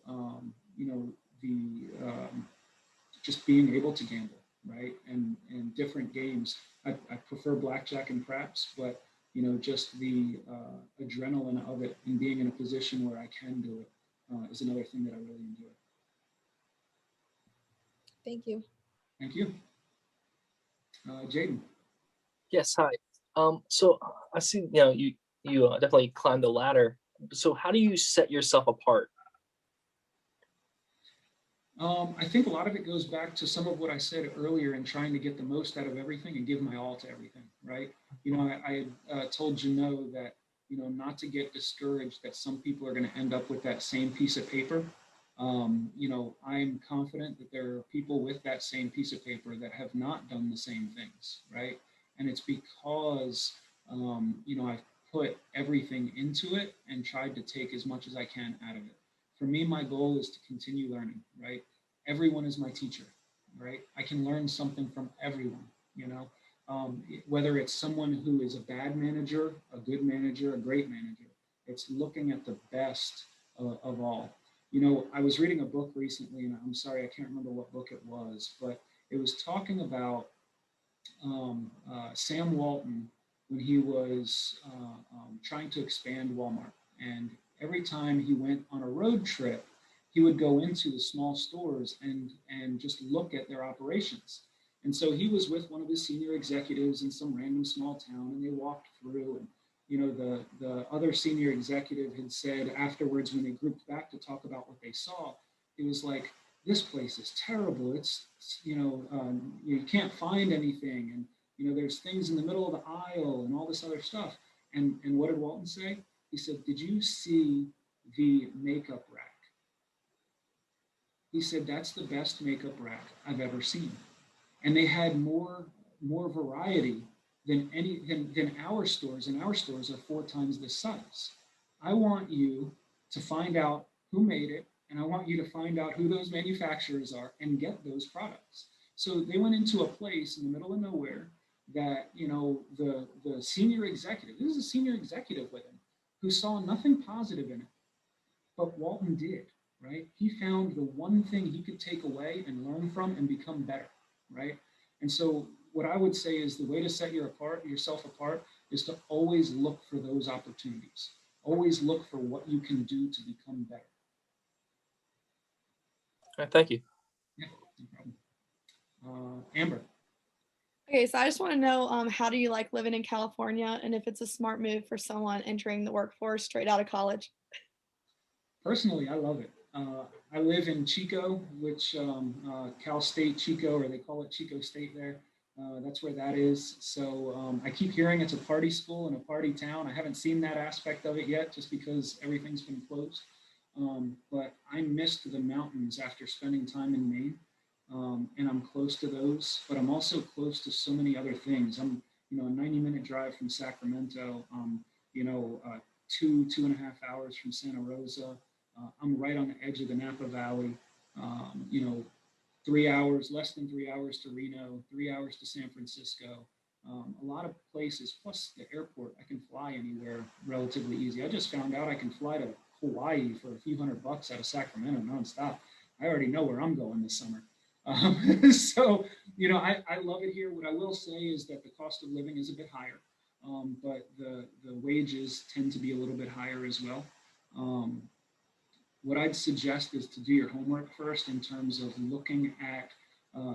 just being able to gamble, right? And different games. I prefer blackjack and craps, but just the adrenaline of it and being in a position where I can do it is another thing that I really enjoy. Thank you. Thank you. Jaden. Yes, hi. So I see, you definitely climbed the ladder. So how do you set yourself apart? I think a lot of it goes back to some of what I said earlier in trying to get the most out of everything and give my all to everything, right? I told Janot that, not to get discouraged that some people are going to end up with that same piece of paper. I'm confident that there are people with that same piece of paper that have not done the same things, right? And it's because, I've put everything into it and tried to take as much as I can out of it. For me, my goal is to continue learning, right? Everyone is my teacher, right? I can learn something from everyone, whether it's someone who is a bad manager, a good manager, a great manager. It's looking at the best of all. You know, I was reading a book recently, and I'm sorry, I can't remember what book it was, but it was talking about Sam Walton when he was trying to expand Walmart. And every time he went on a road trip, he would go into the small stores and just look at their operations. And so he was with one of his senior executives in some random small town, and they walked through. And you know, the other senior executive had said afterwards, when they grouped back to talk about what they saw, it was like, this place is terrible. It's you know, you can't find anything, and you know, there's things in the middle of the aisle and all this other stuff. And what did Walton say? He said, "Did you see the makeup rack?" He said, "That's the best makeup rack I've ever seen." And they had more variety than our stores, and our stores are 4 times the size. I want you to find out who made it, and I want you to find out who those manufacturers are and get those products. So they went into a place in the middle of nowhere that, you know, the senior executive, this is a senior executive with him, who saw nothing positive in it, but Walton did, right? He found the one thing he could take away and learn from and become better, right? And so what I would say is the way to set yourself apart is to always look for those opportunities. Always look for what you can do to become better. All right, thank you. Yeah, no problem. Amber. Okay, so I just want to know, how do you like living in California, and if it's a smart move for someone entering the workforce straight out of college? Personally, I love it. I live in Chico, which Cal State Chico, or they call it Chico State there. That's where that is. So I keep hearing it's a party school and a party town. I haven't seen that aspect of it yet, just because everything's been closed. But I missed the mountains after spending time in Maine, and I'm close to those. But I'm also close to so many other things. I'm, you know, a 90-minute drive from Sacramento. You know, 2.5 hours from Santa Rosa. I'm right on the edge of the Napa Valley. You know, 3 hours, less than 3 hours to Reno, 3 hours to San Francisco. A lot of places, plus the airport. I can fly anywhere relatively easy. I just found out I can fly to Hawaii for a few $100 out of Sacramento nonstop. I already know where I'm going this summer. So, you know, I love it here. What I will say is that the cost of living is a bit higher, but the wages tend to be a little bit higher as well. What I'd suggest is to do your homework first in terms of looking at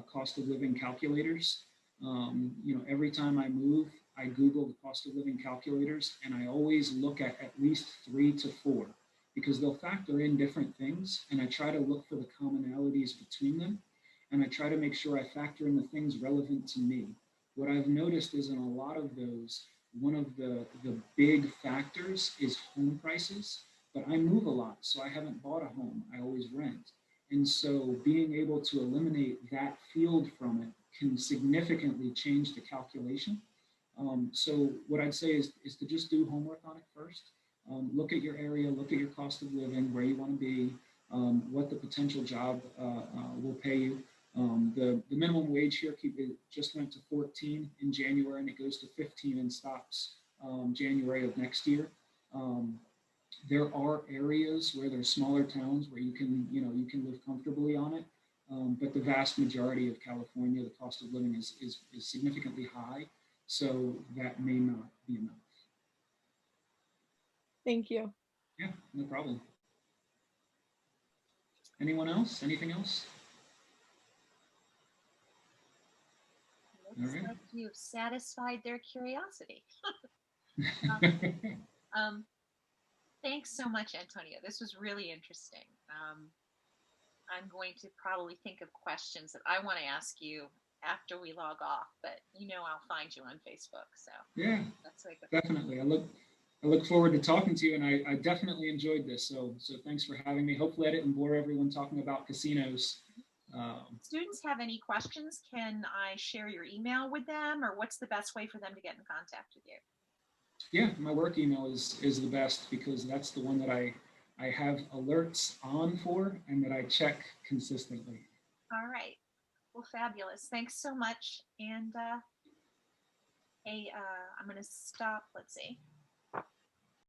cost of living calculators. You know, every time I move, I Google the cost of living calculators, and I always look at least 3 to 4, because they'll factor in different things, and I try to look for the commonalities between them, and I try to make sure I factor in the things relevant to me. What I've noticed is in a lot of those, one of the big factors is home prices. But I move a lot, so I haven't bought a home. I always rent. And so being able to eliminate that field from it can significantly change the calculation. So what I'd say is to just do homework on it first. Look at your area, look at your cost of living, where you want to be, what the potential job will pay you. The minimum wage here just went to 14 in January, and it goes to 15 and stops January of next year. There are areas where there's smaller towns where you can live comfortably on it. But the vast majority of California, the cost of living is significantly high. So that may not be enough. Thank you. Yeah, no problem. Anyone else? Anything else? Looks like you've satisfied their curiosity. Thanks so much, Antonio. This was really interesting. I'm going to probably think of questions that I want to ask you after we log off, but you know I'll find you on Facebook. So yeah, that's like definitely. I look forward to talking to you, and I definitely enjoyed this. So thanks for having me. Hopefully I didn't bore everyone talking about casinos. Students have any questions? Can I share your email with them, or what's the best way for them to get in contact with you? Yeah, my work email is the best, because that's the one that I have alerts on for and that I check consistently. All right. Well, fabulous. Thanks so much. And hey, I'm going to stop. Let's see.